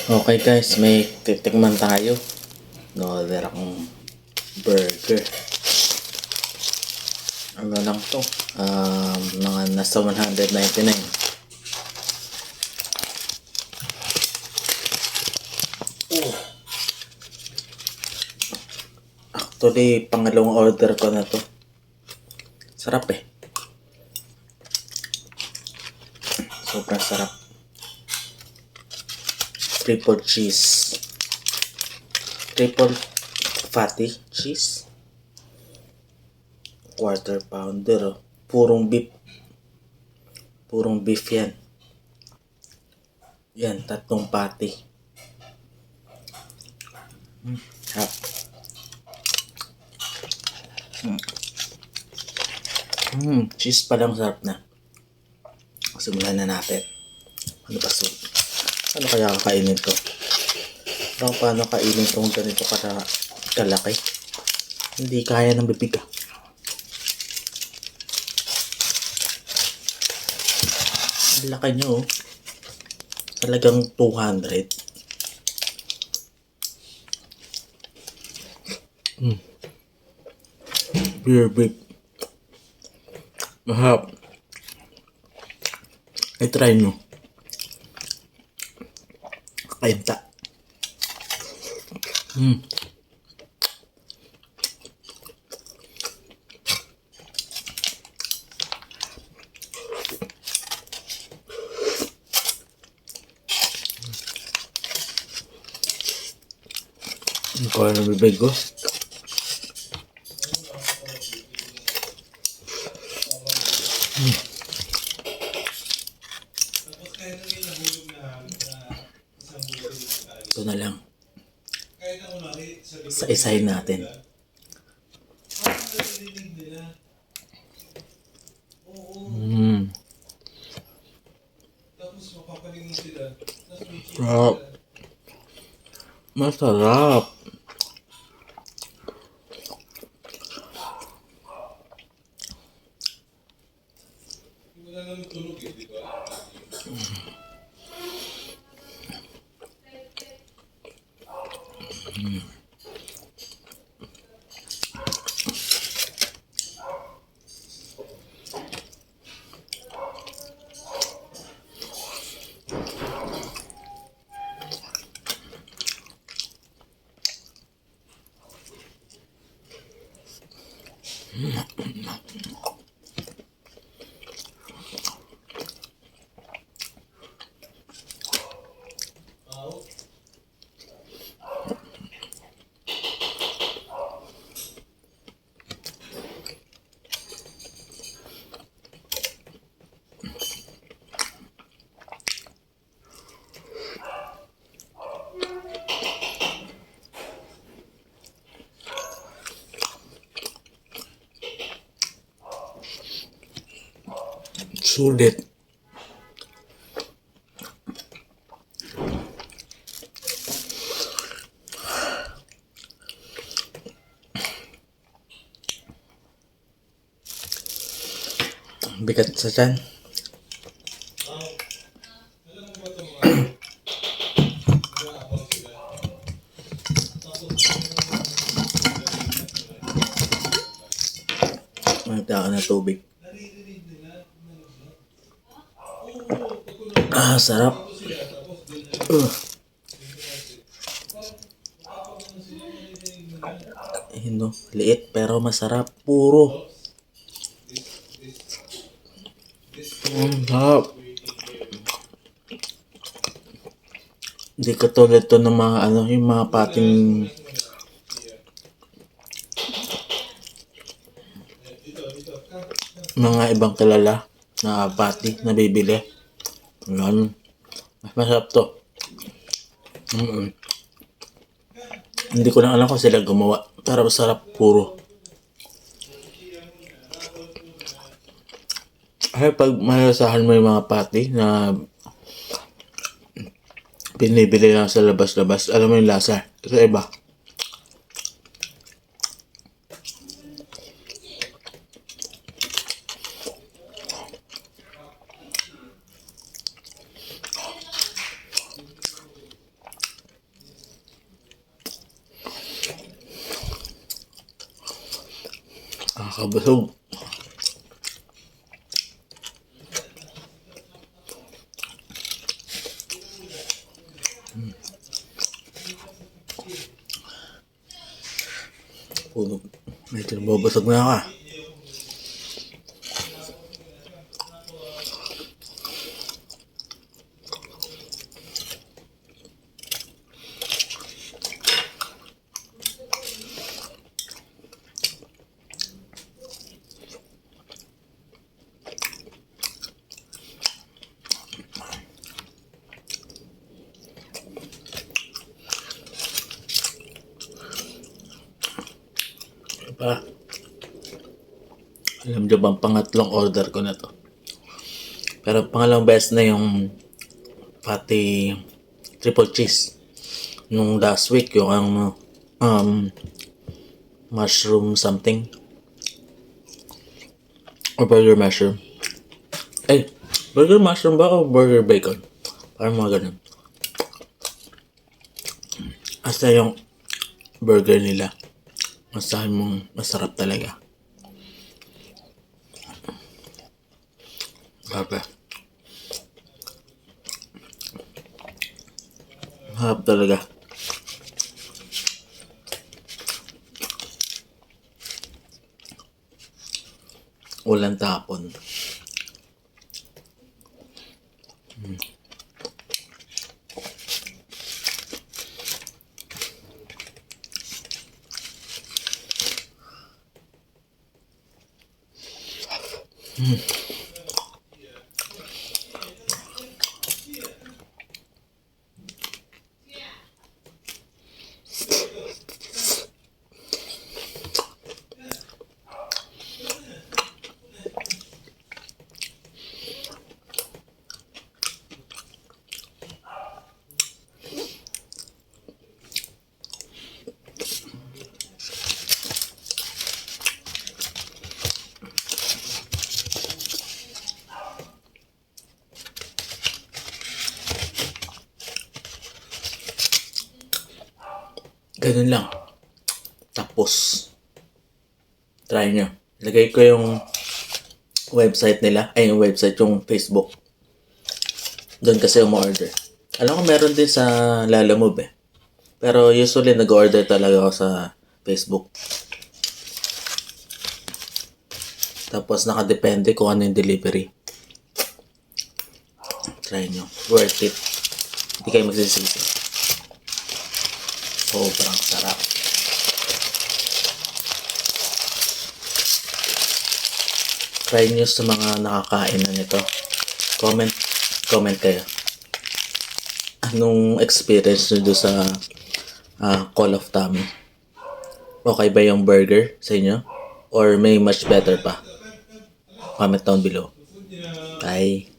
Okay guys, may titikman tayo. No-order akong burger. Ano lang to? Mga nasa 199. Actually, pangalawang order ko na to. Sarap eh. Sobrang sarap. Triple cheese. Triple fatty cheese. Quarter pounder. Oh. Purong beef. Purong beef yan. Yan, 3 patty. Sarap. Cheese pa lang sarap na. Simulan na natin. Ano ba so? Ano kaya kakainin to? Paano kainin tong ganito kalaki? Hindi kaya ng bibig ah. Ang laki nyo oh. Talagang 200. Beer beef. Mahap. I-try nyo. Kakainta. Ang kaya ng bibig ko. Ito na lang. Isa-isahin natin. Sarap. Masarap. Sulit. Bigat sa tiyan. Magtaka na tubig. Sarap. No, liit pero masarap. Puro. Sarap. Hindi katulad to ng mga yung mga pating mga ibang kilala na pati na bibili. Mas masarap to. Hindi ko na alam kung sila gumawa. Pero masarap puro. Ay pag malasahan mo yung mga pati na binibili lang sa labas-labas, alam mo yung lasa. Ito iba. Nakabusog. Puno. Medyo nabubusog na ako. Pa. Alam nyo bang pangatlong order ko na to? Pero pangalawang beses na yung pati triple cheese. Nung last week, yung mushroom something. Or burger mushroom. Ay, burger mushroom ba o burger bacon? Parang mga ganun. Hasta yung burger nila. Masahin mong masarap talaga. Grabe. Harap talaga. Walang tapon. Ganun lang. Tapos, try nyo. Lagay ko yung website nila. Ay, yung website, yung Facebook. Doon kasi umu-order. Alam ko meron din sa Lalamove eh. Pero usually nag-order talaga ako sa Facebook. Tapos nakadepende kung ano yung delivery. Try nyo. Worth it. Hindi kayo magsisisi. Sobrang sarap. Try nyo sa mga nakakain na nito. Comment kayo. Anong experience nyo doon sa Call of Tummy? Okay ba yung burger sa inyo? Or may much better pa? Comment down below. Bye!